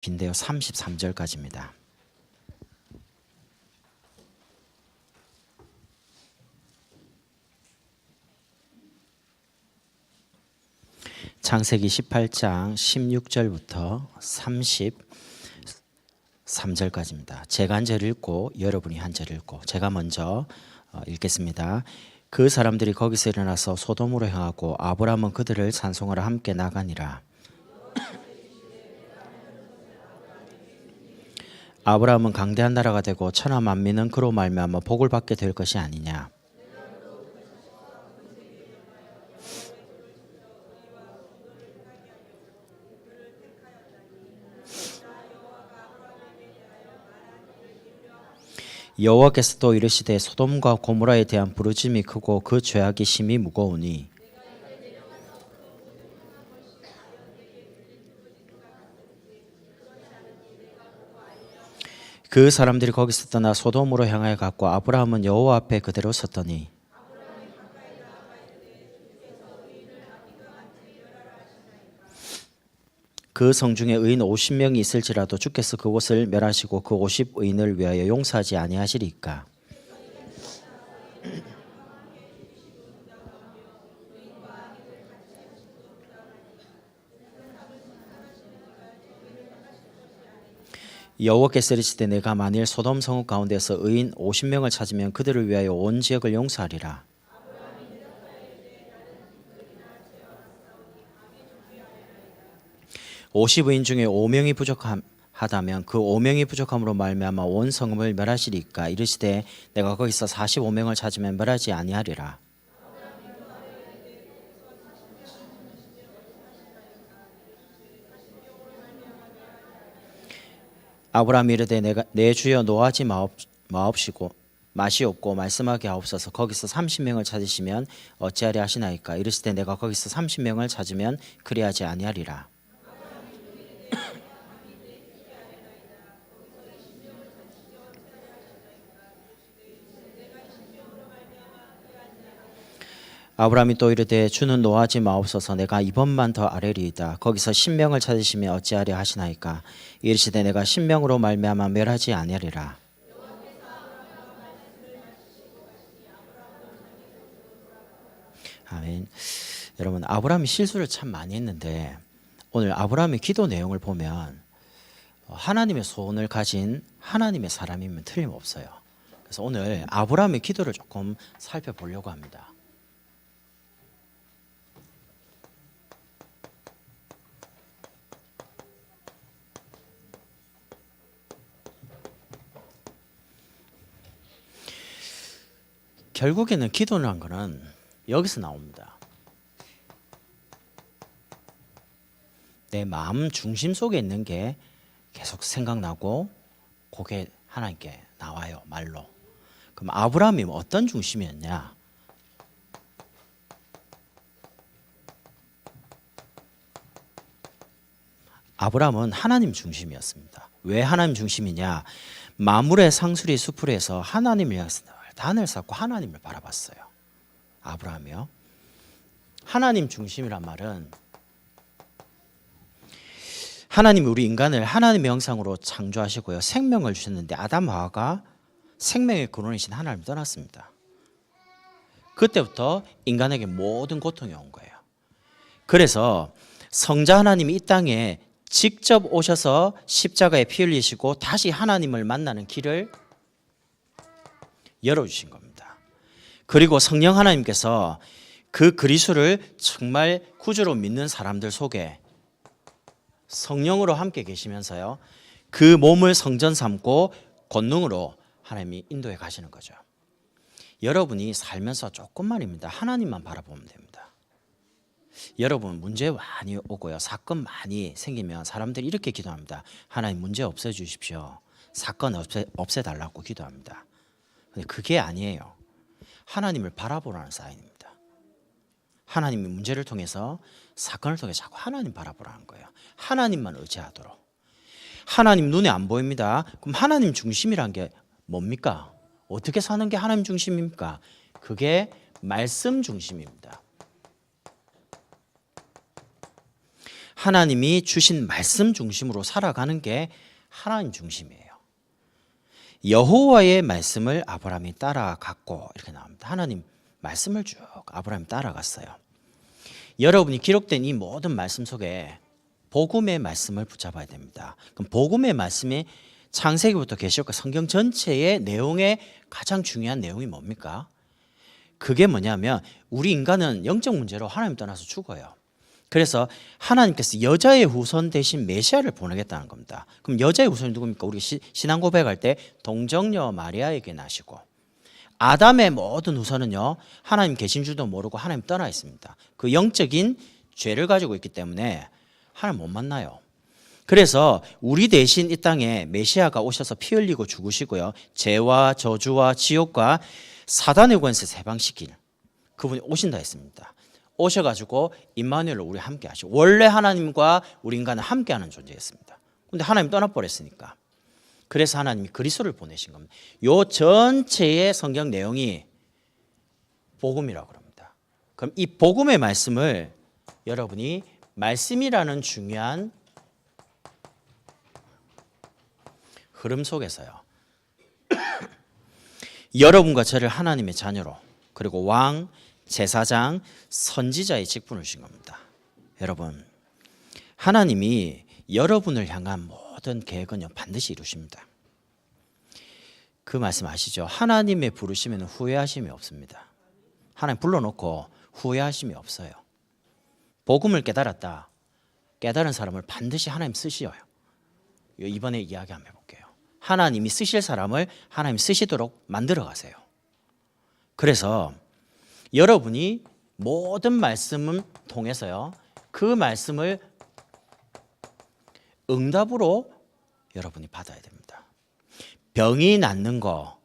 인데요. 33절까지입니다. 창세기 18장 16절부터 33절까지입니다. 제가 한 절 읽고 여러분이 한 절 읽고 제가 먼저 읽겠습니다. 그 사람들이 거기서 일어나서 소돔으로 향하고 아브라함은 그들을 찬송하러 함께 나가니라. 아브라함은 강대한 나라가 되고 천하 만민은 그로 말미암아 복을 받게 될 것이 아니냐. 여호와께서 또 이르시되 소돔과 고모라에 대한 부르짐이 크고 그 죄악이 심히 무거우니 그 사람들이 거기서 떠나 소돔으로 향하여 갔고 아브라함은 여호와 앞에 그대로 섰더니 그 성 중에 의인 50명이 있을지라도 주께서 그곳을 멸하시고 그 50의인을 위하여 용서하지 아니하시리까. 여호와께서 이르시되 내가 만일 소돔 성읍 가운데서 의인 50명을 찾으면 그들을 위하여 온 지역을 용서하리라. 오십 의인 중에 5명이 부족하다면 그 5명이 부족함으로 말미암아 온 성읍을 멸하시리까. 이르시되 내가 거기서 45명을 찾으면 멸하지 아니하리라. 아브라함이 이르되 내 주여 노하지 마옵시고 마시옵고 말씀하게 하옵소서. 거기서 30명을 찾으시면 어찌하리 하시나이까. 이르시되 내가 거기서 30명을 찾으면 그리하지 아니하리라. 아브라함이 또 이르되 주는 노하지 마옵소서. 내가 이번만 더 아뢰리이다. 거기서 10명을 찾으시면 어찌하리 하시나이까. 이르시되 내가 10명으로 말미암아 멸하지 아니하리라. 아멘. 여러분, 아브라함이 실수를 참 많이 했는데 오늘 아브라함의 기도 내용을 보면 하나님의 소원을 가진 하나님의 사람이면 틀림없어요. 그래서 오늘 아브라함의 기도를 조금 살펴보려고 합니다. 결국에는 기도란 거는 여기서 나옵니다. 내 마음 중심 속에 있는 게 계속 생각나고 그게 하나님께 나와요, 말로. 그럼 아브라함이 어떤 중심이었냐? 아브라함은 하나님 중심이었습니다. 왜 하나님 중심이냐? 만물의 상수리 수풀에서 하나님을 향해서 단을 쌓고 하나님을 바라봤어요. 아브라함이요. 하나님 중심이란 말은 하나님이 우리 인간을 하나님의 형상으로 창조하시고요. 생명을 주셨는데 아담 하와가 생명의 근원이신 하나님을 떠났습니다. 그때부터 인간에게 모든 고통이 온 거예요. 그래서 성자 하나님이 이 땅에 직접 오셔서 십자가에 피 흘리시고 다시 하나님을 만나는 길을 열어주신 겁니다. 그리고 성령 하나님께서 그 그리스도를 정말 구주로 믿는 사람들 속에 성령으로 함께 계시면서요, 그 몸을 성전 삼고 권능으로 하나님이 인도해 가시는 거죠. 여러분이 살면서 조금만입니다. 하나님만 바라보면 됩니다. 여러분 문제 많이 오고요, 사건 많이 생기면 사람들이 이렇게 기도합니다. 하나님 문제 없애주십시오. 사건 없애달라고 기도합니다. 근데 그게 아니에요. 하나님을 바라보라는 사인입니다. 하나님이 문제를 통해서 사건을 통해 자꾸 하나님 바라보라는 거예요. 하나님만 의지하도록. 하나님 눈에 안 보입니다. 그럼 하나님 중심이란 게 뭡니까? 어떻게 사는 게 하나님 중심입니까? 그게 말씀 중심입니다. 하나님이 주신 말씀 중심으로 살아가는 게 하나님 중심이에요. 여호와의 말씀을 아브라함이 따라갔고 이렇게 나옵니다. 하나님 말씀을 쭉 아브라함이 따라갔어요. 여러분이 기록된 이 모든 말씀 속에 복음의 말씀을 붙잡아야 됩니다. 그럼 복음의 말씀이 창세기부터 계시록과 성경 전체의 내용의 가장 중요한 내용이 뭡니까? 그게 뭐냐면 우리 인간은 영적 문제로 하나님 떠나서 죽어요. 그래서 하나님께서 여자의 후손 대신 메시아를 보내겠다는 겁니다. 그럼 여자의 후손이 누굽니까? 우리 신앙 고백할 때 동정녀 마리아에게 나시고, 아담의 모든 후손은요 하나님 계신 줄도 모르고 하나님 떠나 있습니다. 그 영적인 죄를 가지고 있기 때문에 하나님 못 만나요. 그래서 우리 대신 이 땅에 메시아가 오셔서 피 흘리고 죽으시고요, 죄와 저주와 지옥과 사단의 권세에서 해방시킬 그분이 오신다 했습니다. 오셔가지고 임마누엘로 우리 함께 하시고, 원래 하나님과 우리 인간은 함께하는 존재였습니다. 근데 하나님 떠나버렸으니까, 그래서 하나님이 그리스도를 보내신 겁니다. 요 전체의 성경 내용이 복음이라고 합니다. 그럼 이 복음의 말씀을 여러분이 말씀이라는 중요한 흐름 속에서요 여러분과 저를 하나님의 자녀로, 그리고 왕, 제사장, 선지자의 직분을 주신 겁니다. 여러분, 하나님이 여러분을 향한 모든 계획은요 반드시 이루십니다. 그 말씀 아시죠? 하나님의 부르시면 후회하심이 없습니다. 하나님 불러놓고 후회하심이 없어요. 복음을 깨달았다, 깨달은 사람을 반드시 하나님 쓰셔요. 이번에 이야기 한번 해볼게요. 하나님이 쓰실 사람을 하나님 쓰시도록 만들어 가세요. 그래서 여러분이 모든 말씀을 통해서요 그 말씀을 응답으로 여러분이 받아야 됩니다. 병이 낫는 거,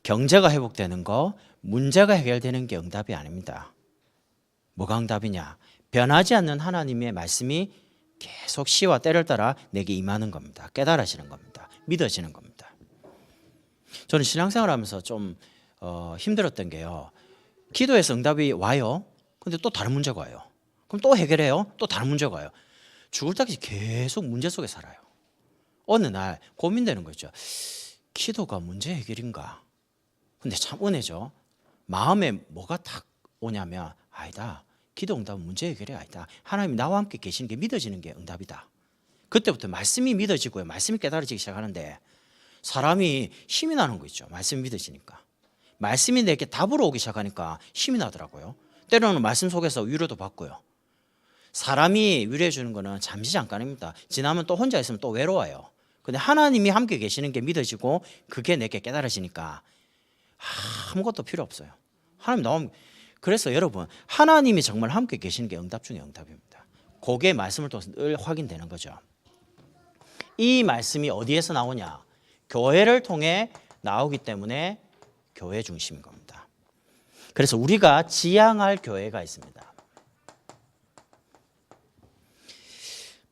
경제가 회복되는 거, 문제가 해결되는 게 응답이 아닙니다. 뭐가 응답이냐? 변하지 않는 하나님의 말씀이 계속 시와 때를 따라 내게 임하는 겁니다. 깨달아지는 겁니다. 믿어지는 겁니다. 저는 신앙생활 하면서 좀 힘들었던 게요, 기도해서 응답이 와요. 근데 또 다른 문제가 와요. 그럼 또 해결해요. 또 다른 문제가 와요. 죽을 때까지 계속 문제 속에 살아요. 어느 날 고민되는 거죠. 기도가 문제 해결인가? 근데 참 은혜죠. 마음에 뭐가 탁 오냐면, 아니다, 기도 응답은 문제 해결이 아니다, 하나님이 나와 함께 계시는 게 믿어지는 게 응답이다. 그때부터 말씀이 믿어지고요, 말씀이 깨달아지기 시작하는데 사람이 힘이 나는 거 있죠. 말씀이 믿어지니까 말씀이 내게 답으로 오기 시작하니까 힘이 나더라고요. 때로는 말씀 속에서 위로도 받고요. 사람이 위로해 주는 거는 잠시 잠깐입니다. 지나면 또 혼자 있으면 또 외로워요. 근데 하나님이 함께 계시는 게 믿어지고 그게 내게 깨달아지니까 아무것도 필요 없어요. 하나님 나오면. 그래서 여러분, 하나님이 정말 함께 계시는 게 응답 중에 응답입니다. 그게 말씀을 통해서 늘 확인되는 거죠. 이 말씀이 어디에서 나오냐? 교회를 통해 나오기 때문에 교회 중심인 겁니다. 그래서 우리가 지향할 교회가 있습니다.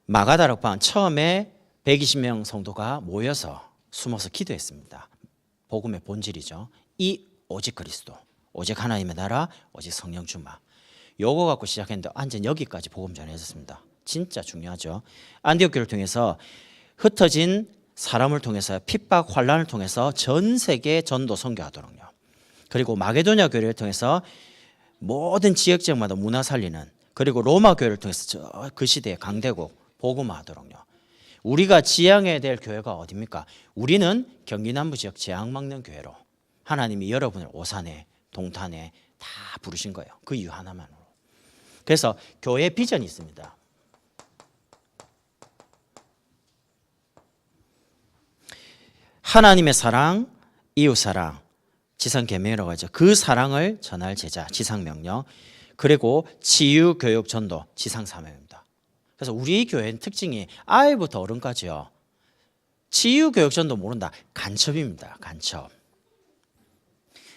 마가다락방 처음에 120명 성도가 모여서 숨어서 기도했습니다. 복음의 본질이죠. 이 오직 그리스도, 오직 하나님의 나라, 오직 성령 충만. 요거 갖고 시작했는데 완전 여기까지 복음 전해졌습니다. 진짜 중요하죠. 안디옥 교회를 통해서 흩어진 사람을 통해서 핍박, 환란을 통해서 전 세계 전도 선교하도록요. 그리고 마게도냐 교회를 통해서 모든 지역 지역마다 문화 살리는, 그리고 로마 교회를 통해서 그 시대의 강대국 복음화하도록요. 우리가 지향해야 될 교회가 어디입니까? 우리는 경기 남부 지역 재앙 막는 교회로 하나님이 여러분을 오산에, 동탄에 다 부르신 거예요. 그 이유 하나만으로. 그래서 교회 비전이 있습니다. 하나님의 사랑, 이웃 사랑, 지상 계명이라고 하죠. 그 사랑을 전할 제자, 지상 명령. 그리고 치유, 교육, 전도, 지상 사명입니다. 그래서 우리 교회는 특징이 아이부터 어른까지요, 치유, 교육, 전도 모른다, 간첩입니다. 간첩.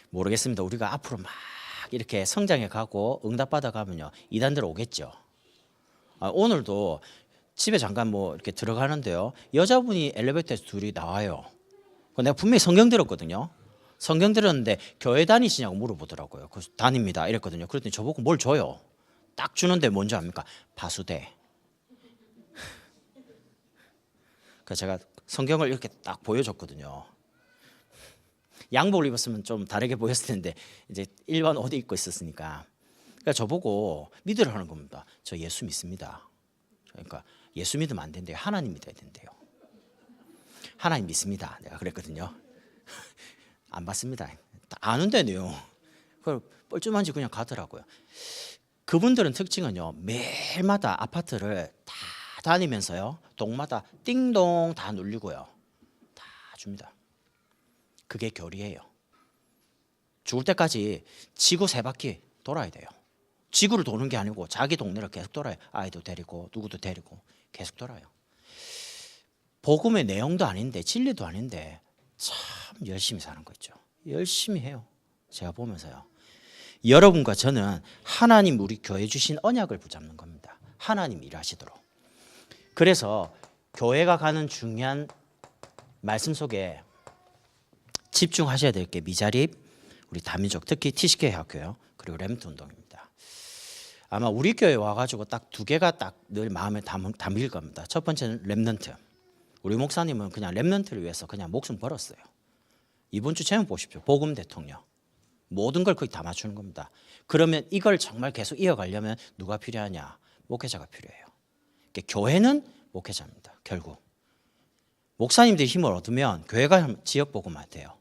모르겠습니다. 우리가 앞으로 막 이렇게 성장해 가고 응답받아 가면요, 이단들 오겠죠. 오늘도 집에 잠깐 뭐 이렇게 들어가는데요, 여자분이 엘리베이터에서 둘이 나와요. 내가 분명히 성경 들었거든요. 성경 들었는데 교회 다니시냐고 물어보더라고요. 그래서 다닙니다 이랬거든요. 그랬더니 저보고 뭘 줘요. 딱 주는데 뭔지 압니까? 바수대. 그래서 제가 성경을 이렇게 딱 보여줬거든요. 양복을 입었으면 좀 다르게 보였을 텐데 이제 일반 옷 입고 있었으니까. 그러니까 저보고 믿으라는 겁니다. 저 예수 믿습니다. 그러니까 예수 믿으면 안 된대요. 하나님 믿어야 된대요. 하나님 믿습니다. 내가 그랬거든요. 안 받습니다. 아는데 내용. 그걸 뻘쭘한지 그냥 가더라고요. 그분들은 특징은요, 매일마다 아파트를 다 다니면서요, 동마다 띵동 다 눌리고요, 다 줍니다. 그게 교리예요. 죽을 때까지 지구 3바퀴 돌아야 돼요. 지구를 도는 게 아니고 자기 동네를 계속 돌아요. 아이도 데리고 누구도 데리고 계속 돌아요. 복음의 내용도 아닌데 진리도 아닌데 참 열심히 사는 거 있죠. 열심히 해요. 제가 보면서요. 여러분과 저는 하나님 우리 교회 주신 언약을 붙잡는 겁니다. 하나님 일하시도록. 그래서 교회가 가는 중요한 말씀 속에 집중하셔야 될 게 미자립, 우리 다민족, 특히 TCK 학교요. 그리고 렘트 운동입니다. 아마 우리 교회 와가지고 딱 2개가 딱 늘 마음에 담길 겁니다. 첫 번째는 렘넌트. 우리 목사님은 그냥 렘넌트를 위해서 그냥 목숨 걸었어요. 이번 주 제목 보십시오. 복음 대통령. 모든 걸 거의 다 맞추는 겁니다. 그러면 이걸 정말 계속 이어가려면 누가 필요하냐? 목회자가 필요해요. 그러니까 교회는 목회자입니다. 결국. 목사님들이 힘을 얻으면 교회가 지역 복음화 돼요.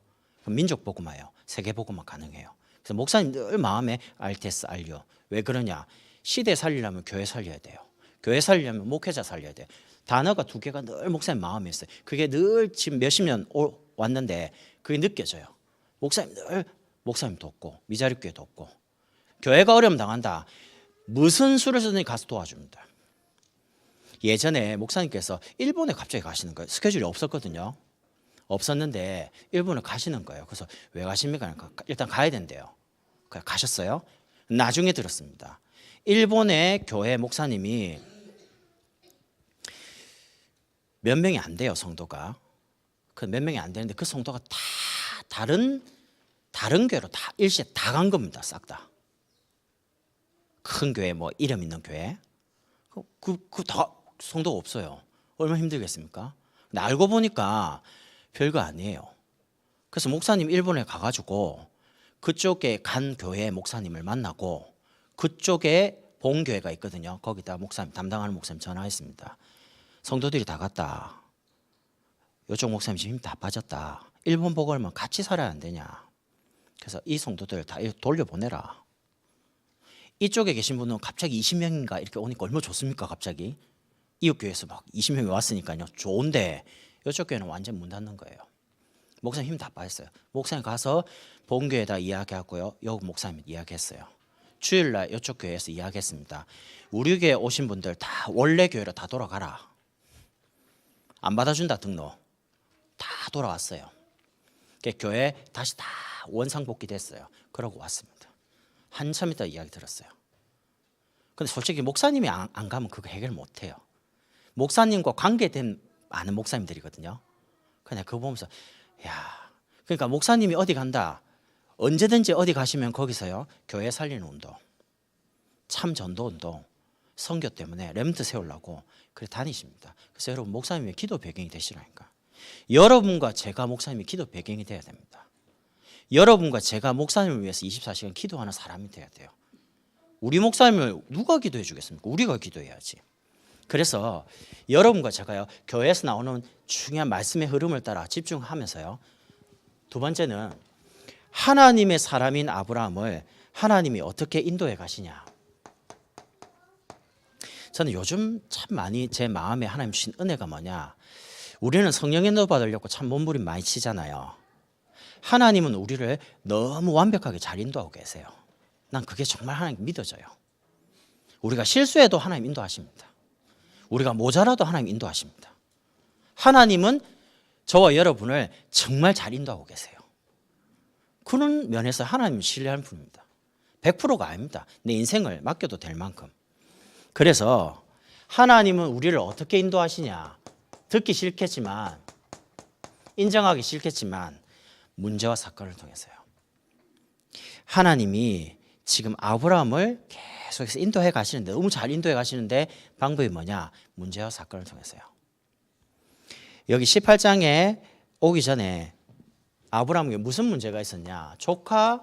민족 복음화예요. 세계 복음화 가능해요. 그래서 목사님 늘 마음에 RTS 알려. 왜 그러냐? 시대 살리려면 교회 살려야 돼요. 교회 살리려면 목회자 살려야 돼요. 단어가 2개가 늘 목사님 마음에 있어요. 그게 늘 지금 몇십 년 왔는데 그게 느껴져요. 목사님 늘 목사님 돕고 미자립교회 돕고 교회가 어려움 당한다. 무슨 수를 쓰든지 가서 도와줍니다. 예전에 목사님께서 일본에 갑자기 가시는 거예요. 스케줄이 없었거든요. 없었는데 일본을 가시는 거예요. 그래서 왜 가십니까? 일단 가야 된대요. 그래서 가셨어요. 나중에 들었습니다. 일본의 교회 목사님이 몇 명이 안 돼요. 성도가. 그 몇 명이 안 되는데 그 성도가 다 다른 교회로 다 일시에 다 간 겁니다. 싹 다. 큰 교회 뭐 이름 있는 교회. 다 성도가 없어요. 얼마나 힘들겠습니까? 근데 알고 보니까 별거 아니에요. 그래서 목사님 일본에 가가지고 그쪽에 간 교회 목사님을 만나고 그쪽에 본교회가 있거든요. 거기다 목사님 담당하는 목사님 전화했습니다. 성도들이 다 갔다. 이쪽 목사님 지금 힘 다 빠졌다. 일본 보고 오면 같이 살아야 안 되냐. 그래서 이 성도들 다 돌려보내라. 이쪽에 계신 분은 갑자기 20명인가 이렇게 오니까 얼마나 좋습니까? 갑자기 이웃교회에서 막 20명이 왔으니까요. 좋은데 이쪽 교회는 완전 문 닫는 거예요. 목사님 힘 다 빠졌어요. 목사님 가서 본교회에다 이야기하고요. 여기 목사님 이야기했어요. 주일날 이쪽 교회에서 이야기했습니다. 우리 교회 오신 분들 다 원래 교회로 다 돌아가라. 안 받아준다 등록. 다 돌아왔어요. 교회 다시 다 원상복귀 됐어요. 그러고 왔습니다. 한참 있다 이야기 들었어요. 근데 솔직히 목사님이 안 가면 그거 해결 못 해요. 목사님과 관계된 많은 목사님들이거든요. 그냥 그거 보면서 야, 그러니까 목사님이 어디 간다. 언제든지 어디 가시면 거기서요. 교회 살리는 운동, 참 전도 운동, 선교 때문에 렘트 세우려고 그래 다니십니다. 그래서 여러분 목사님의 기도 배경이 되시라니까. 여러분과 제가 목사님의 기도 배경이 돼야 됩니다. 여러분과 제가 목사님을 위해서 24시간 기도하는 사람이 돼야 돼요. 우리 목사님을 누가 기도해 주겠습니까? 우리가 기도해야지. 그래서 여러분과 제가요 교회에서 나오는 중요한 말씀의 흐름을 따라 집중하면서요. 두 번째는 하나님의 사람인 아브라함을 하나님이 어떻게 인도해 가시냐. 저는 요즘 참 많이 제 마음에 하나님 주신 은혜가 뭐냐. 우리는 성령 인도 받으려고 참 몸부림 많이 치잖아요. 하나님은 우리를 너무 완벽하게 잘 인도하고 계세요. 난 그게 정말 하나님 믿어져요. 우리가 실수해도 하나님 인도하십니다. 우리가 모자라도 하나님 인도하십니다. 하나님은 저와 여러분을 정말 잘 인도하고 계세요. 그런 면에서 하나님을 신뢰하는 분입니다. 100%가 아닙니다. 내 인생을 맡겨도 될 만큼. 그래서 하나님은 우리를 어떻게 인도하시냐. 듣기 싫겠지만 인정하기 싫겠지만 문제와 사건을 통해서요. 하나님이 지금 아브라함을 계속해서 인도해 가시는데 너무 잘 인도해 가시는데 방법이 뭐냐? 문제와 사건을 통해서요. 여기 18장에 오기 전에 아브라함에게 무슨 문제가 있었냐? 조카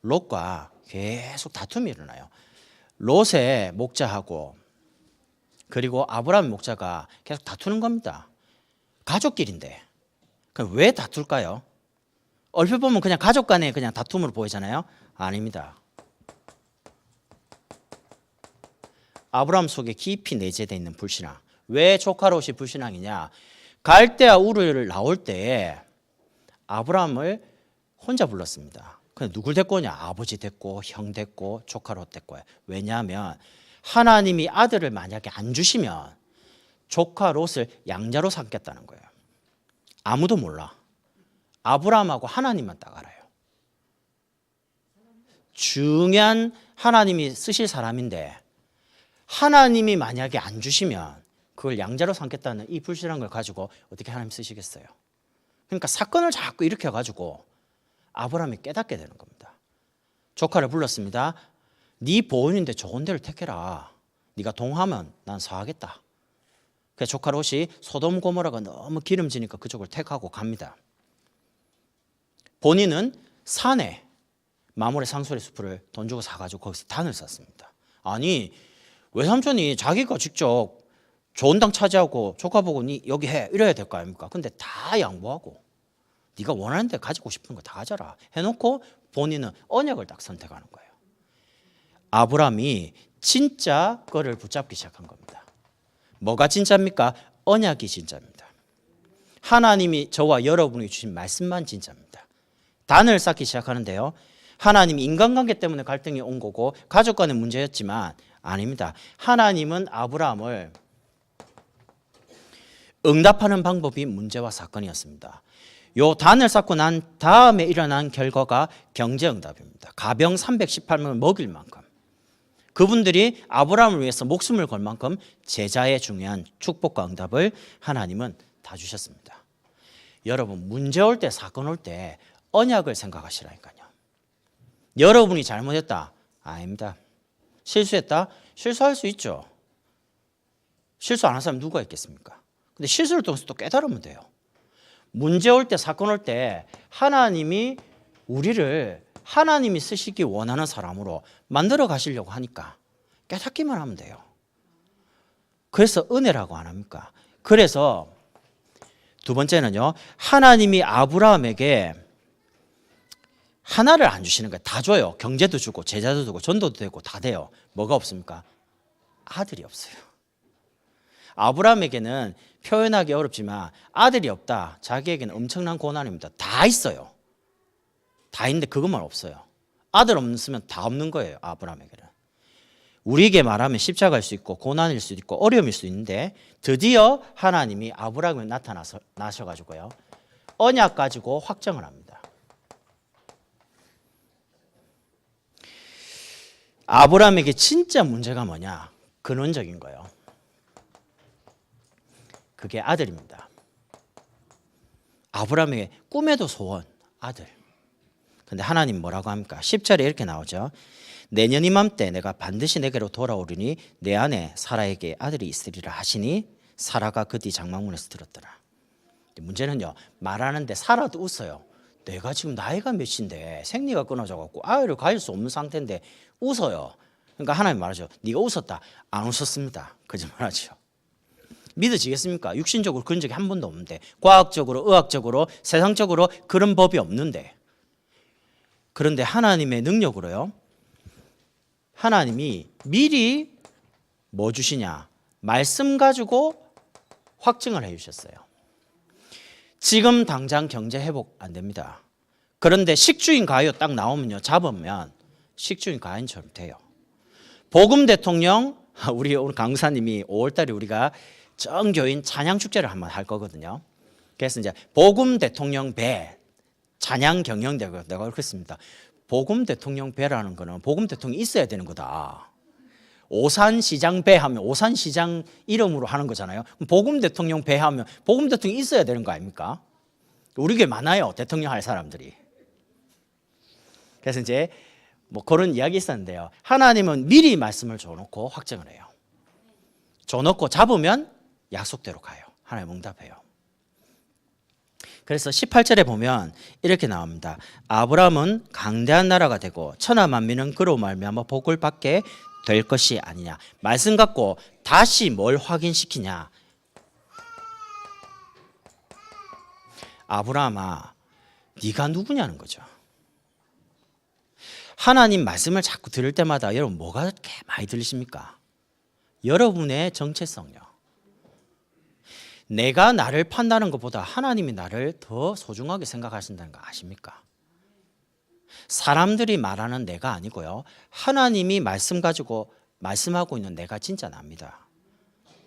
롯과 계속 다툼이 일어나요. 롯의 목자하고 그리고 아브라함의 목자가 계속 다투는 겁니다. 가족끼리인데. 그럼 왜 다툴까요? 얼핏 보면 그냥 가족 간의 그냥 다툼으로 보이잖아요. 아닙니다. 아브라함 속에 깊이 내재되어 있는 불신앙. 왜 조카 롯이 불신앙이냐? 갈대아 우르를 나올 때에 아브라함을 혼자 불렀습니다. 근데 누굴 데리고 오냐? 아버지 데리고 형 데리고 조카 롯 데리고. 왜냐하면 하나님이 아들을 만약에 안 주시면 조카 롯을 양자로 삼겠다는 거예요. 아무도 몰라. 아브라함하고 하나님만 딱 알아요. 중요한 하나님이 쓰실 사람인데 하나님이 만약에 안 주시면 그걸 양자로 삼겠다는 이 불신한 걸 가지고 어떻게 하나님 쓰시겠어요? 그러니까 사건을 자꾸 일으켜가지고 아브라함이 깨닫게 되는 겁니다. 조카를 불렀습니다. 네 보은인데 좋은 데를 택해라. 네가 동하면 난 사하겠다. 그래서 조카 롯이 소돔 고모라가 너무 기름지니까 그쪽을 택하고 갑니다. 본인은 산에 마모레 상수리 숲을 돈 주고 사가지고 거기서 단을 쌌습니다. 아니 외삼촌이 자기가 직접 좋은 땅 차지하고 조카 보고 니 여기 해 이래야 될 거 아닙니까? 근데 다 양보하고 네가 원하는 데 가지고 싶은 거 다 가져라 해놓고 본인은 언약을 딱 선택하는 거예요. 아브라함이 진짜 거를 붙잡기 시작한 겁니다. 뭐가 진짜입니까? 언약이 진짜입니다. 하나님이 저와 여러분이 주신 말씀만 진짜입니다. 단을 쌓기 시작하는데요. 하나님이 인간관계 때문에 갈등이 온 거고 가족 간의 문제였지만 아닙니다. 하나님은 아브라함을 응답하는 방법이 문제와 사건이었습니다. 요 단을 쌓고 난 다음에 일어난 결과가 경제응답입니다. 가병 318명을 먹일 만큼 그분들이 아브라함을 위해서 목숨을 걸 만큼 제자의 중요한 축복과 응답을 하나님은 다 주셨습니다. 여러분 문제 올 때 사건 올 때 언약을 생각하시라니까요. 여러분이 잘못했다? 아닙니다. 실수했다? 실수할 수 있죠. 실수 안 한 사람 누가 있겠습니까? 근데 실수를 통해서 또 깨달으면 돼요. 문제 올 때 사건 올 때 하나님이 우리를 하나님이 쓰시기 원하는 사람으로 만들어 가시려고 하니까 깨닫기만 하면 돼요. 그래서 은혜라고 안 합니까? 그래서 두 번째는요. 하나님이 아브라함에게 하나를 안 주시는 거예요. 다 줘요. 경제도 주고 제자도 주고 전도도 되고 다 돼요. 뭐가 없습니까? 아들이 없어요. 아브라함에게는 표현하기 어렵지만 아들이 없다. 자기에게는 엄청난 고난입니다. 다 있어요. 다 있는데 그것만 없어요. 아들 없으면 다 없는 거예요. 아브라함에게는. 우리에게 말하면 십자가일 수 있고 고난일 수도 있고 어려움일 수 있는데 드디어 하나님이 아브라함에 나셔가지고요. 언약 가지고 확정을 합니다. 아브라함에게 진짜 문제가 뭐냐? 근원적인 거예요. 그게 아들입니다. 아브라함에게 꿈에도 소원, 아들. 근데 하나님 뭐라고 합니까? 10절에 이렇게 나오죠. 내년 이맘때 내가 반드시 내게로 돌아오리니 내 안에 사라에게 아들이 있으리라 하시니 사라가 그 뒤 장막문에서 들었더라. 문제는요. 말하는데 사라도 웃어요. 내가 지금 나이가 몇인데 생리가 끊어져갖고 아이를 가질 수 없는 상태인데 웃어요. 그러니까 하나님 말하죠. 네가 웃었다. 안 웃었습니다. 거짓말하죠. 믿어지겠습니까? 육신적으로 그런 적이 한 번도 없는데 과학적으로 의학적으로 세상적으로 그런 법이 없는데 그런데 하나님의 능력으로요. 하나님이 미리 뭐 주시냐? 말씀 가지고 확증을 해 주셨어요. 지금 당장 경제 회복 안 됩니다. 그런데 식주인 가요 딱 나오면요. 잡으면 식주인 가인처럼 돼요. 복음 대통령 우리 오늘 강사님이 5월달에 우리가 정교인 찬양 축제를 한번 할 거거든요. 그래서 이제 복음 대통령 배 찬양 경영대가 내가 그렇게 했습니다. 복음 대통령 배라는 거는 복음 대통령이 있어야 되는 거다. 오산시장 배 하면 오산시장 이름으로 하는 거잖아요. 복음 대통령 배 하면 복음 대통령이 있어야 되는 거 아닙니까? 우리 교회 많아요. 대통령 할 사람들이. 그래서 이제 뭐 그런 이야기 있었는데요. 하나님은 미리 말씀을 줘놓고 확정을 해요. 줘놓고 잡으면 약속대로 가요. 하나님 응답해요. 그래서 18절에 보면 이렇게 나옵니다. 아브라함은 강대한 나라가 되고 천하 만민은 그로 말미암아 복을 받게 될 것이 아니냐. 말씀 갖고 다시 뭘 확인시키냐. 아브라함아, 네가 누구냐는 거죠. 하나님 말씀을 자꾸 들을 때마다 여러분 뭐가 그렇게 많이 들리십니까? 여러분의 정체성요. 내가 나를 판다는 것보다 하나님이 나를 더 소중하게 생각하신다는 거 아십니까? 사람들이 말하는 내가 아니고요. 하나님이 말씀 가지고 말씀하고 있는 내가 진짜 납니다.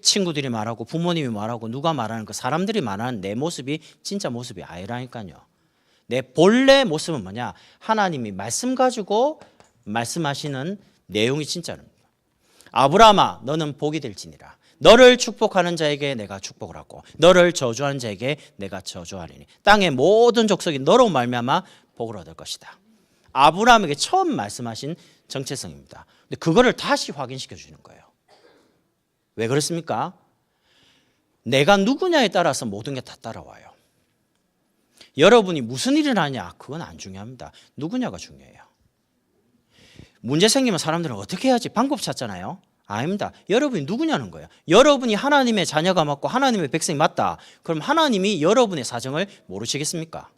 친구들이 말하고 부모님이 말하고 누가 말하는 그 사람들이 말하는 내 모습이 진짜 모습이 아니라니까요. 내 본래 모습은 뭐냐? 하나님이 말씀 가지고 말씀하시는 내용이 진짜입니다. 아브라함아, 너는 복이 될지니라. 너를 축복하는 자에게 내가 축복을 하고 너를 저주하는 자에게 내가 저주하리니 땅의 모든 족속이 너로 말미암아 복을 얻을 것이다. 아브라함에게 처음 말씀하신 정체성입니다. 근데 그거를 다시 확인시켜 주는 거예요. 왜 그렇습니까? 내가 누구냐에 따라서 모든 게 다 따라와요. 여러분이 무슨 일을 하냐 그건 안 중요합니다. 누구냐가 중요해요. 문제 생기면 사람들은 어떻게 해야지 방법 찾잖아요. 아닙니다. 여러분이 누구냐는 거예요. 여러분이 하나님의 자녀가 맞고 하나님의 백성이 맞다. 그럼 하나님이 여러분의 사정을 모르시겠습니까?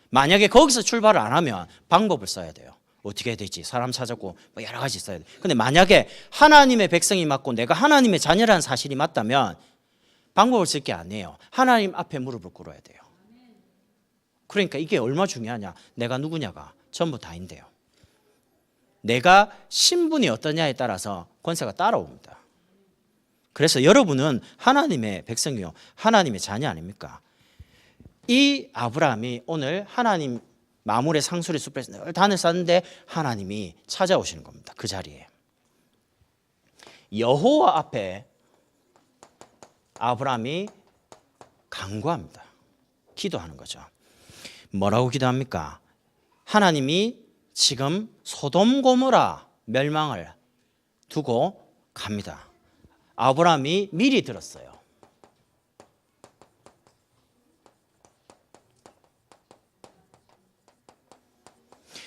만약에 거기서 출발을 안 하면 방법을 써야 돼요. 어떻게 해야 될지 사람 찾았고 뭐 여러 가지 써야 돼요. 근데 만약에 하나님의 백성이 맞고 내가 하나님의 자녀라는 사실이 맞다면 방법을 쓸 게 아니에요. 하나님 앞에 무릎을 꿇어야 돼요. 그러니까 이게 얼마나 중요하냐. 내가 누구냐가 전부 다인데요. 내가 신분이 어떠냐에 따라서 권세가 따라옵니다. 그래서 여러분은 하나님의 백성이요. 하나님의 자녀 아닙니까? 이 아브라함이 오늘 하나님 마물의 상수리 숲에서 늘 단을 쌓는데 하나님이 찾아오시는 겁니다. 그 자리에. 여호와 앞에 아브라함이 간구합니다. 기도하는 거죠. 뭐라고 기도합니까? 하나님이 지금 소돔 고모라 멸망을 두고 갑니다. 아브라함이 미리 들었어요.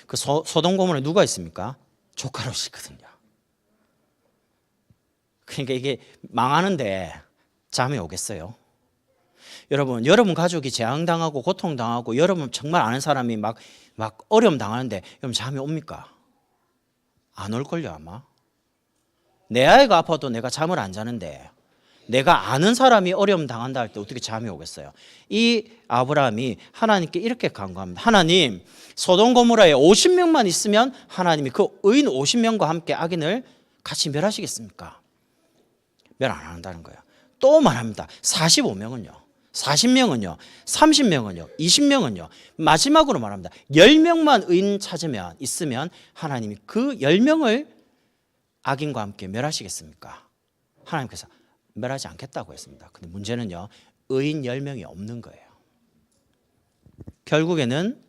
그 소돔 고모라에 누가 있습니까? 조카롯이 있거든요. 그러니까 이게 망하는데 잠이 오겠어요? 여러분 가족이 재앙당하고 고통당하고 여러분 정말 아는 사람이 막 어려움 당하는데 여러분 잠이 옵니까? 안 올걸요 아마. 내 아이가 아파도 내가 잠을 안 자는데 내가 아는 사람이 어려움 당한다 할 때 어떻게 잠이 오겠어요? 이 아브라함이 하나님께 이렇게 간구합니다. 하나님, 소돔 고모라에 50명만 있으면 하나님이 그 의인 50명과 함께 악인을 같이 멸하시겠습니까? 멸 안 한다는 거예요. 또 말합니다. 45명은요. 40명은요. 30명은요. 20명은요. 마지막으로 말합니다. 10명만 의인 찾으면 있으면 하나님이 그 10명을 악인과 함께 멸하시겠습니까? 하나님께서 멸하지 않겠다고 했습니다. 근데 문제는요. 의인 10명이 없는 거예요. 결국에는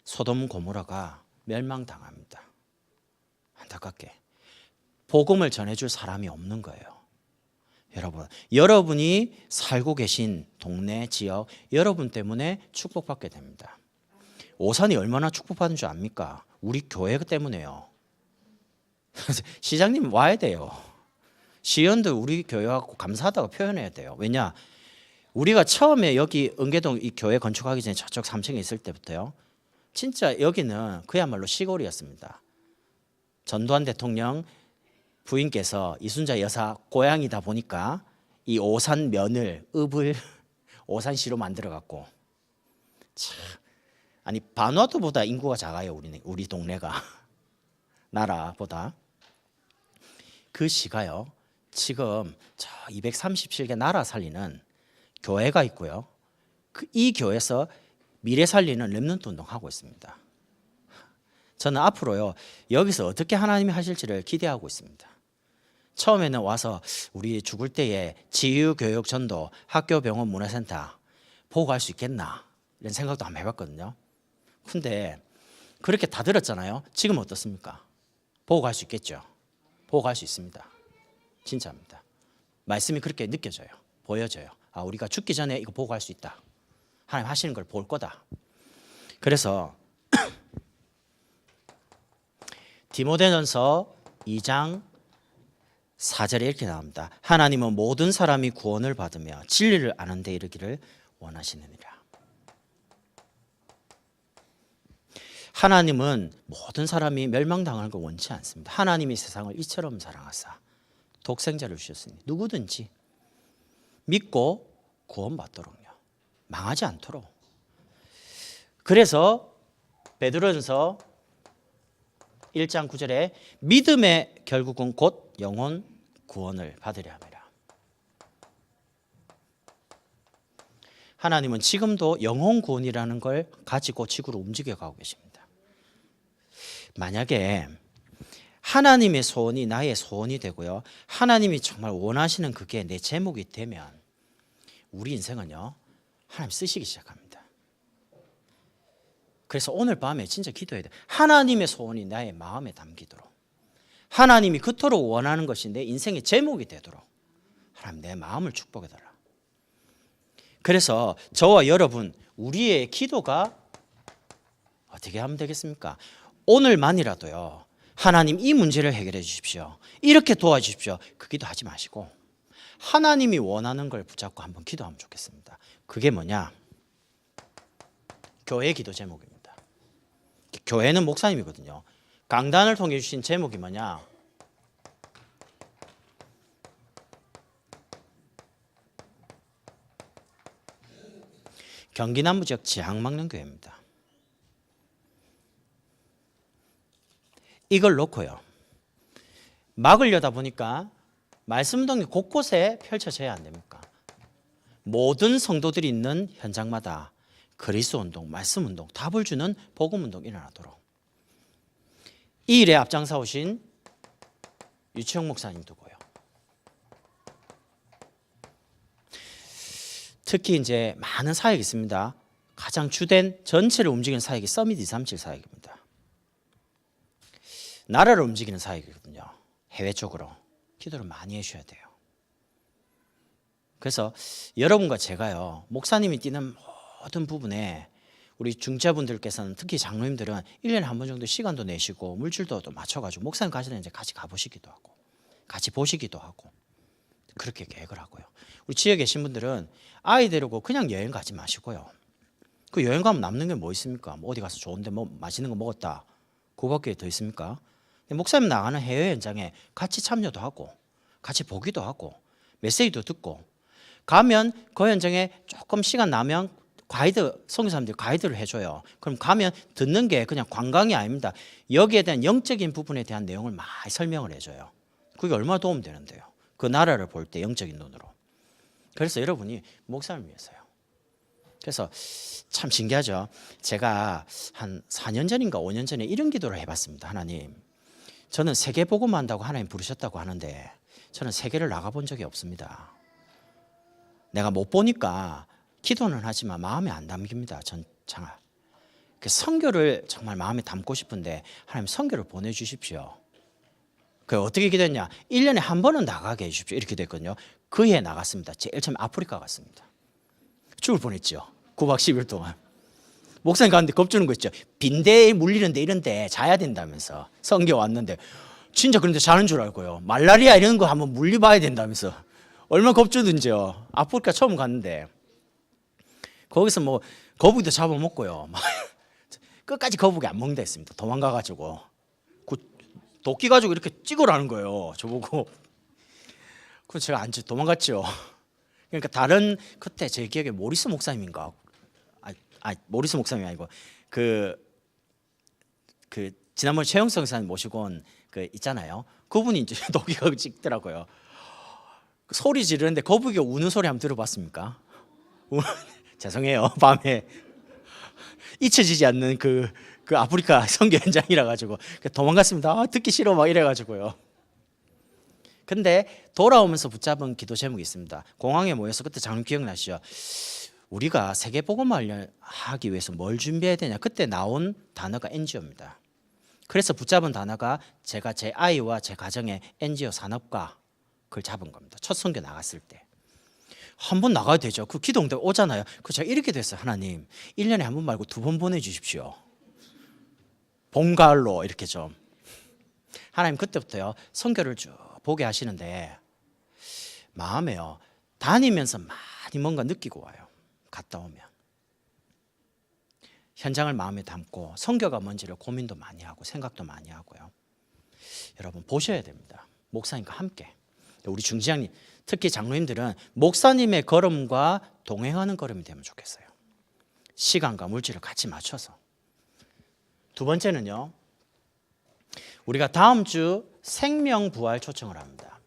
소돔 고모라가 멸망당합니다. 안타깝게. 복음을 전해줄 사람이 없는 거예요. 여러분이 살고 계신 동네, 지역, 여러분 때문에 축복받게 됩니다. 오산이 얼마나 축복받은 줄 압니까? 우리 교회 때문에요. 시장님 와야 돼요. 시의원들 우리 교회하고 감사하다고 표현해야 돼요. 왜냐? 우리가 처음에 여기 은계동 이 교회 건축하기 전에 저쪽 3층에 있을 때부터요. 진짜 여기는 그야말로 시골이었습니다. 전두환 대통령 부인께서 이순자 여사 고향이다 보니까 이 오산 면을 읍을 오산시로 만들어 갖고 참 아니 바누아투보다 인구가 작아요. 우리 동네가 나라보다. 그 시가요. 지금 저 237개 나라 살리는 교회가 있고요. 이 교회에서 미래 살리는 렘넌트 운동하고 있습니다. 저는 앞으로요. 여기서 어떻게 하나님이 하실지를 기대하고 있습니다. 처음에는 와서 우리 죽을 때에 지유교육 전도 학교 병원 문화센터 보고 갈 수 있겠나 이런 생각도 한번 해봤거든요. 근데 그렇게 다 들었잖아요. 지금 어떻습니까? 보고 갈 수 있겠죠? 보고 갈 수 있습니다. 진짜입니다. 말씀이 그렇게 느껴져요. 보여져요. 아, 우리가 죽기 전에 이거 보고 할 수 있다. 하나님 하시는 걸 볼 거다. 그래서 디모데전서 2장 4절에 이렇게 나옵니다. 하나님은 모든 사람이 구원을 받으며 진리를 아는 데 이르기를 원하시느니라. 하나님은 모든 사람이 멸망당하는 걸 원치 않습니다. 하나님이 세상을 이처럼 사랑하사 독생자를 주셨으니 누구든지 믿고 구원받도록요. 망하지 않도록. 그래서 베드로전서 1장 9절에 믿음의 결국은 곧 영혼 구원을 받으려 함이라. 하나님은 지금도 영혼 구원이라는 걸 가지고 지구로 움직여가고 계십니다. 만약에 하나님의 소원이 나의 소원이 되고요, 하나님이 정말 원하시는 그게 내 제목이 되면 우리 인생은요, 하나님 쓰시기 시작합니다. 그래서 오늘 밤에 진짜 기도해야 돼. 하나님의 소원이 나의 마음에 담기도록, 하나님이 그토록 원하는 것이 내 인생의 제목이 되도록 하나님 내 마음을 축복해달라. 그래서 저와 여러분, 우리의 기도가 어떻게 하면 되겠습니까? 오늘만이라도요, 하나님 이 문제를 해결해 주십시오, 이렇게 도와주십시오, 그 기도하지 마시고 하나님이 원하는 걸 붙잡고 한번 기도하면 좋겠습니다. 그게 뭐냐? 교회 기도 제목입니다. 교회는 목사님이거든요. 강단을 통해 주신 제목이 뭐냐? 경기 남부 지역 지향망령교회입니다. 이걸 놓고요, 막으려다 보니까 말씀동이 곳곳에 펼쳐져야 안 됩니까? 모든 성도들이 있는 현장마다 그리스도 운동, 말씀 운동, 답을 주는 복음 운동 일어나도록 이 일에 앞장서 오신 유치영 목사님 두고요. 특히 이제 많은 사역이 있습니다. 가장 주된 전체를 움직이는 사역이 서밋 237 사역입니다. 나라를 움직이는 사역이거든요. 해외 쪽으로 기도를 많이 해주셔야 돼요. 그래서 여러분과 제가요, 목사님이 뛰는 모든 부분에 우리 중재분들께서는, 특히 장로님들은 1년에 한 번 정도 시간도 내시고 물질도 또 맞춰가지고 목사님 가시는 이제 같이 가보시기도 하고 같이 보시기도 하고 그렇게 계획을 하고요. 우리 지역에 계신 분들은 아이 데리고 그냥 여행 가지 마시고요. 그 여행 가면 남는 게 뭐 있습니까? 뭐 어디 가서 좋은데 뭐 맛있는 거 먹었다, 그거밖에 더 있습니까? 목사님 나가는 해외 현장에 같이 참여도 하고 같이 보기도 하고 메시지도 듣고, 가면 그 현장에 조금 시간 나면 가이드, 선교사님들이 가이드를 해줘요. 그럼 가면 듣는 게 그냥 관광이 아닙니다. 여기에 대한 영적인 부분에 대한 내용을 많이 설명을 해줘요. 그게 얼마나 도움되는데요, 그 나라를 볼 때 영적인 눈으로. 그래서 여러분이 목사를 위해서요. 그래서 참 신기하죠. 제가 한 4년 전인가 5년 전에 이런 기도를 해봤습니다. 하나님, 저는 세계 복음만 한다고 하나님 부르셨다고 하는데 저는 세계를 나가본 적이 없습니다. 내가 못 보니까 기도는 하지만 마음에 안 담깁니다. 전 장아. 그 선교를 정말 마음에 담고 싶은데 하나님 선교를 보내주십시오. 그 어떻게 기도했냐? 1년에 한 번은 나가게 해주십시오. 이렇게 됐거든요. 그 해에 나갔습니다. 제일 처음 아프리카 갔습니다. 죽을 뻔했죠. 9박 10일 동안. 목사님 가는데 겁주는 거 있죠. 빈대에 물리는데 이런데 자야 된다면서 선교 왔는데 진짜 그런데 자는 줄 알고요. 말라리아 이런 거 한번 물리봐야 된다면서 얼마나 겁주든지요. 아프리카 처음 갔는데 거기서 뭐 거북이도 잡아먹고요. 끝까지 거북이 안 먹는다 했습니다. 도망가가지고 도끼 가지고 이렇게 찍으라는 거예요. 저보고. 그래서 제가 안 도망갔죠. 그러니까 다른 그때 제 기억에 모리스 목사님인가? 모리스 목사님이 아니고 그 지난번 최영성 목사님 모시고 온 그 있잖아요. 그분이 이제 도끼 가지고 찍더라고요. 소리 지르는데 거북이가 우는 소리 한번 들어봤습니까? 죄송해요. 밤에 잊혀지지 않는 그 아프리카 선교 현장이라 가지고 도망갔습니다. 듣기 싫어 막 이래 가지고요. 근데 돌아오면서 붙잡은 기도 제목이 있습니다. 공항에 모여서 그때 장님 기억나시죠? 우리가 세계 복음을 하기 위해서 뭘 준비해야 되냐? 그때 나온 단어가 NGO입니다. 그래서 붙잡은 단어가 제가 제 아이와 제 가정의 NGO 산업과 그걸 잡은 겁니다. 첫 선교 나갔을 때. 한 번 나가야 되죠. 그 기도 응답 오잖아요. 그 제가 이렇게 됐어요. 하나님 1년에 한 번 말고 2번 보내주십시오. 봄, 가을로 이렇게 좀. 하나님 그때부터요 선교를 쭉 보게 하시는데 마음에요 다니면서 많이 뭔가 느끼고 와요. 갔다 오면 현장을 마음에 담고 선교가 뭔지를 고민도 많이 하고 생각도 많이 하고요. 여러분 보셔야 됩니다. 목사님과 함께 우리 중지장님 특히 장로님들은 목사님의 걸음과 동행하는 걸음이 되면 좋겠어요. 시간과 물질을 같이 맞춰서. 두 번째는요 우리가 다음 주 생명부활 초청을 합니다.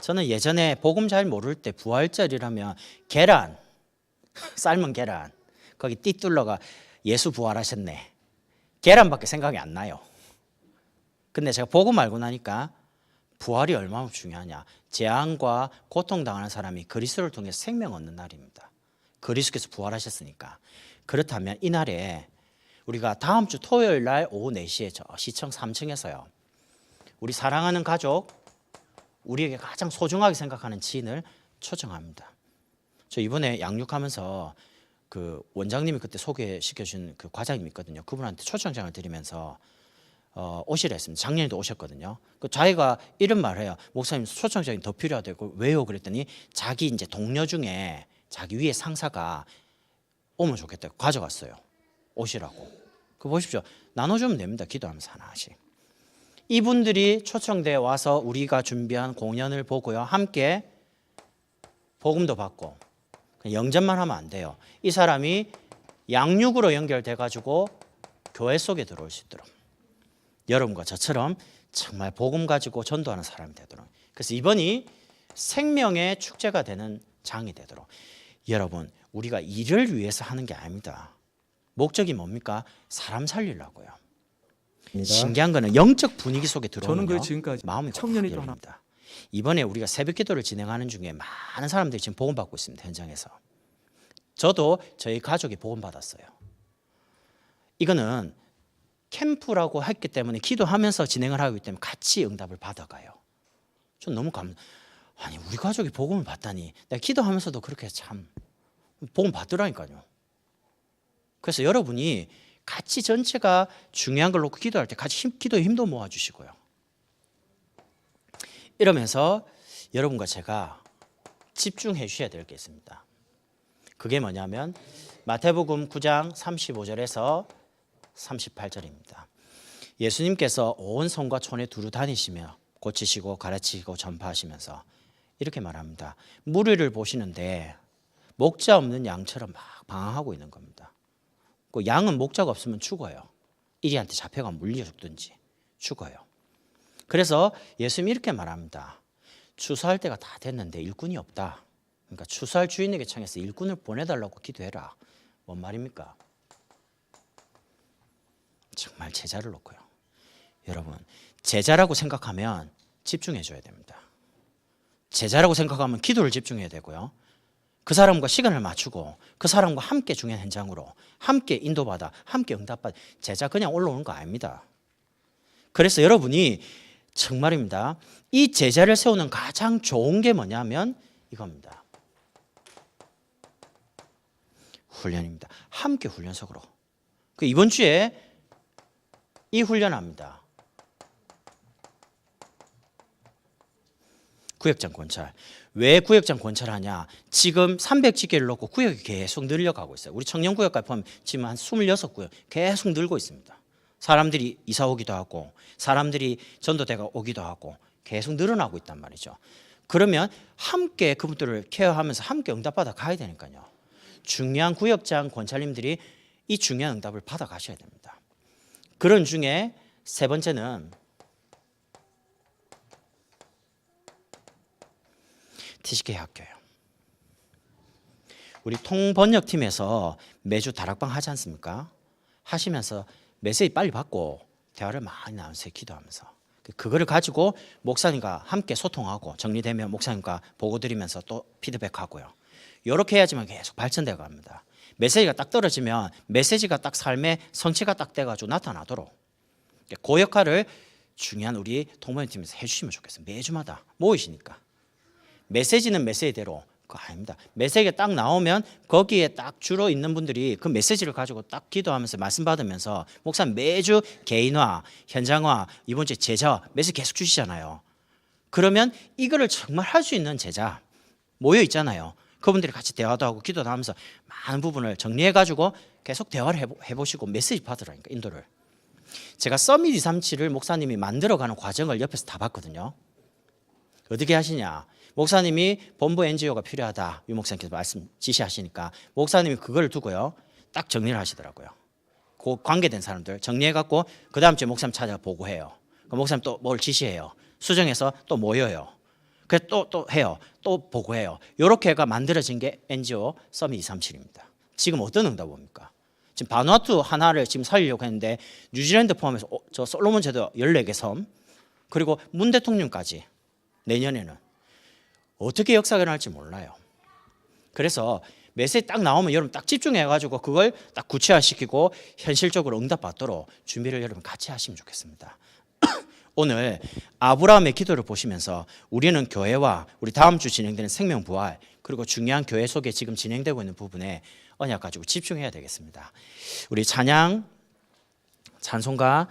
저는 예전에 복음 잘 모를 때 부활절이라면 계란, 삶은 계란 거기 띠둘러가 예수 부활하셨네 계란밖에 생각이 안 나요. 근데 제가 복음 알고 나니까 부활이 얼마나 중요하냐. 재앙과 고통당하는 사람이 그리스도를 통해 생명 얻는 날입니다. 그리스도께서 부활하셨으니까. 그렇다면 이날에 우리가 다음 주 토요일 날 오후 4시에 저 시청 3층에서요 우리 사랑하는 가족, 우리에게 가장 소중하게 생각하는 지인을 초청합니다. 저 이번에 양육하면서 그 원장님이 그때 소개시켜 준 그 과장님 있거든요. 그분한테 초청장을 드리면서 오시라 했습니다. 작년에도 오셨거든요. 그 자기가 이런 말을 해요. 목사님 초청장이 더 필요하다고. 왜요? 그랬더니 자기 이제 동료 중에 자기 위에 상사가 오면 좋겠다고 가져갔어요. 오시라고. 그 보십시오. 나눠주면 됩니다. 기도하면서 하나씩. 이분들이 초청돼 와서 우리가 준비한 공연을 보고요. 함께 복음도 받고 영접만 하면 안 돼요. 이 사람이 양육으로 연결돼 가지고 교회 속에 들어올 수 있도록 여러분과 저처럼 정말 복음 가지고 전도하는 사람이 되도록. 그래서 이번이 생명의 축제가 되는 장이 되도록. 여러분 우리가 일을 위해서 하는 게 아닙니다. 목적이 뭡니까? 사람 살리려고요. 신기한 거는 영적 분위기 속에 들어오면 저는 지금까지 마음이 청년이 열립니다. 이번에 우리가 새벽 기도를 진행하는 중에 많은 사람들이 지금 복음 받고 있습니다. 현장에서. 저도 저희 가족이 복음 받았어요. 이거는 캠프라고 했기 때문에 기도하면서 진행을 하기 때문에 같이 응답을 받아가요. 전 너무 아니 우리 가족이 복음을 받다니. 내가 기도하면서도 그렇게 참 복음 받더라니까요. 그래서 여러분이 같이 전체가 중요한 걸 놓고 기도할 때 같이 기도의 힘도 모아주시고요. 이러면서 여러분과 제가 집중해 주셔야 될 게 있습니다. 그게 뭐냐면 마태복음 9장 35절에서 38절입니다. 예수님께서 온 성과 촌에 두루 다니시며 고치시고 가르치시고 전파하시면서 이렇게 말합니다. 무리를 보시는데 목자 없는 양처럼 막 방황하고 있는 겁니다. 그 양은 목자가 없으면 죽어요. 이리한테 잡혀가 물려 죽든지 죽어요. 그래서 예수님이 이렇게 말합니다. 추수할 때가 다 됐는데 일꾼이 없다. 그러니까 추수할 주인에게 청해서 일꾼을 보내달라고 기도해라. 뭔 말입니까? 정말 제자를 놓고요. 여러분 제자라고 생각하면 집중해 줘야 됩니다. 제자라고 생각하면 기도를 집중해야 되고요. 그 사람과 시간을 맞추고 그 사람과 함께 중요한 현장으로 함께 인도받아 함께 응답받아. 제자 그냥 올라오는 거 아닙니다. 그래서 여러분이 정말입니다. 이 제자를 세우는 가장 좋은 게 뭐냐면 이겁니다. 훈련입니다. 함께 훈련석으로. 그 이번 주에 이 훈련합니다. 구역장 권찰. 왜 구역장 권찰하냐? 지금 300지개를 놓고 구역이 계속 늘려가고 있어요. 우리 청년구역까지 보면 지금 한 26구역 계속 늘고 있습니다. 사람들이 이사 오기도 하고 사람들이 전도대가 오기도 하고 계속 늘어나고 있단 말이죠. 그러면 함께 그분들을 케어하면서 함께 응답받아 가야 되니까요. 중요한 구역장 권찰님들이 이 중요한 응답을 받아 가셔야 됩니다. 그런 중에 세 번째는 TCK 학교예요. 우리 통번역팀에서 매주 다락방 하지 않습니까? 하시면서 메시지 빨리 받고 대화를 많이 나누세요. 기도하면서. 그거를 가지고 목사님과 함께 소통하고 정리되면 목사님과 보고 드리면서 또 피드백하고요. 이렇게 해야지만 계속 발전되어 갑니다. 메시지가 딱 떨어지면 메시지가 딱 삶의 성취가 딱 돼가지고 나타나도록 그 역할을 중요한 우리 동모임팀에서 해주시면 좋겠어요. 매주마다 모이시니까. 메시지는 메시지대로 그거 아닙니다. 메시지가 딱 나오면 거기에 딱 주로 있는 분들이 그 메시지를 가지고 딱 기도하면서 말씀 받으면서 목사님 매주 개인화, 현장화, 이번 주에 제자 메시지 계속 주시잖아요. 그러면 이거를 정말 할 수 있는 제자 모여 있잖아요. 그분들이 같이 대화도 하고 기도도 하면서 많은 부분을 정리해가지고 계속 대화를 해보시고 메시지 받으라니까 인도를. 제가 서밋 237을 목사님이 만들어가는 과정을 옆에서 다 봤거든요. 어떻게 하시냐. 목사님이 본부 NGO가 필요하다. 유 목사님께서 말씀 지시하시니까 목사님이 그걸 두고요. 딱 정리를 하시더라고요. 그 관계된 사람들 정리해갖고 그 다음 주에 목사님 찾아 보고해요. 그 목사님 또 뭘 지시해요. 수정해서 또 모여요. 그래서 또 해요. 또 보고해요. 이렇게 해가 만들어진 게 NGO 서밋 237입니다. 지금 어떤 응답 옵니까? 지금 바누아투 하나를 지금 살리려고 했는데 뉴질랜드 포함해서 저 솔로몬 제도 14개 섬 그리고 문 대통령까지 내년에는 어떻게 역사가 일어날지 몰라요. 그래서 메시지 딱 나오면 여러분 딱 집중해가지고 그걸 딱 구체화시키고 현실적으로 응답받도록 준비를 여러분 같이 하시면 좋겠습니다. 오늘 아브라함의 기도를 보시면서 우리는 교회와 우리 다음 주 진행되는 생명부활 그리고 중요한 교회 속에 지금 진행되고 있는 부분에 언약 가지고 집중해야 되겠습니다. 우리 찬송가